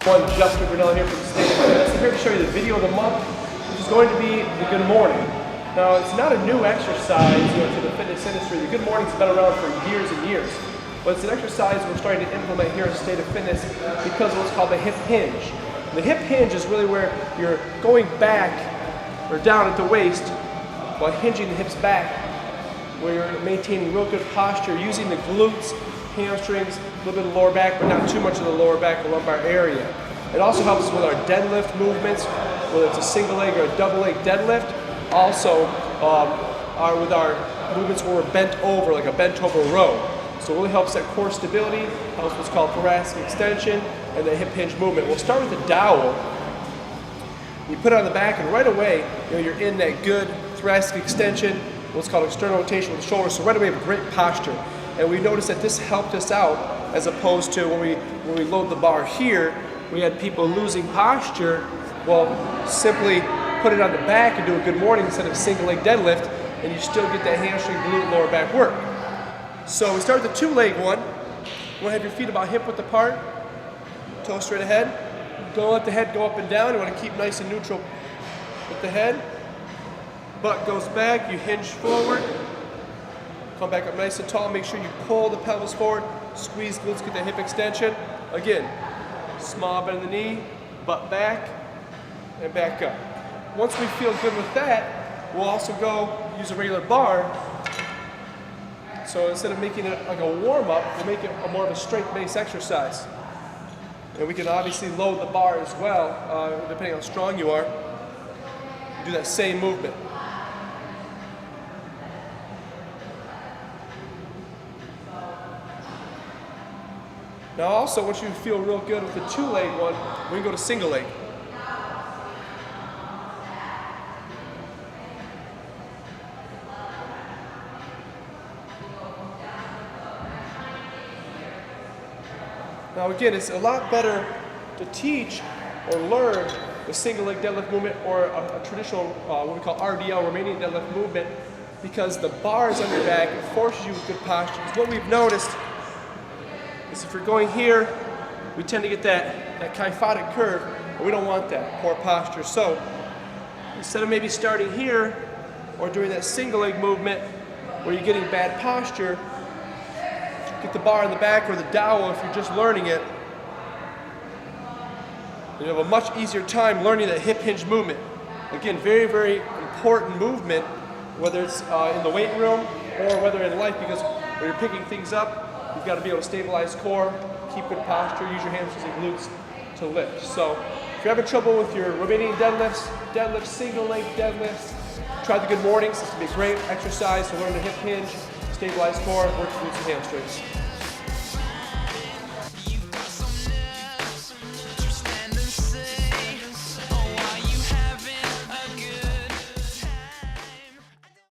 Justin Brunel here from State of Fitness. I'm here to show you the video of the month, which is going to be the Good Morning. Now, it's not a new exercise to the fitness industry. The Good Morning's been around for years and years, but it's an exercise we're starting to implement here at State of Fitness because of what's called the hip hinge. And the hip hinge is really where you're going back or down at the waist while hinging the hips back, where you're maintaining real good posture, using the glutes, hamstrings, a little bit of lower back, but not too much of the lower back or lumbar area. It also helps with our deadlift movements, whether it's a single leg or a double leg deadlift. Also, with our movements where we're bent over, like a bent over row. So it really helps that core stability, helps what's called thoracic extension, and the hip hinge movement. We'll start with the dowel. You put it on the back, and right away, you're in that good thoracic extension, what's called external rotation with the shoulders. So right away, we have great posture. And we noticed that this helped us out as opposed to when we load the bar here, we had people losing posture. Well, simply put it on the back and do a good morning instead of a single leg deadlift, and you still get that hamstring, glute, lower back work. So we start with the two leg one. You want to have your feet about hip width apart, toes straight ahead. Don't let the head go up and down. You want to keep nice and neutral with the head. Butt goes back, you hinge forward. Come back up nice and tall. Make sure you pull the pelvis forward. Squeeze glutes, get that hip extension. Again, small bend in the knee, butt back, and back up. Once we feel good with that, we'll also go use a regular bar. So instead of making it like a warm-up, we'll make it more of a strength-based exercise. And we can obviously load the bar as well, depending on how strong you are. Do that same movement. Now also, once you feel real good with the two-leg one, we can go to single leg. Now again, it's a lot better to teach or learn the single leg deadlift movement or a traditional, what we call RDL, Romanian deadlift movement, because the bar is on your back, it forces you with good posture. Because what we've noticed is if you're going here, we tend to get that kyphotic curve, and we don't want that, poor posture. So instead of maybe starting here or doing that single leg movement where you're getting bad posture, get the bar in the back or the dowel if you're just learning it. You have a much easier time learning that hip hinge movement. Again, very, very important movement, whether it's in the weight room or whether in life, because when you're picking things up, you've got to be able to stabilize core, keep good posture, use your hamstrings and glutes to lift. So if you're having trouble with your Romanian deadlifts, single leg deadlifts, try the Good Mornings. This will be a great exercise to learn the hip hinge, stabilize core, work glutes and hamstrings.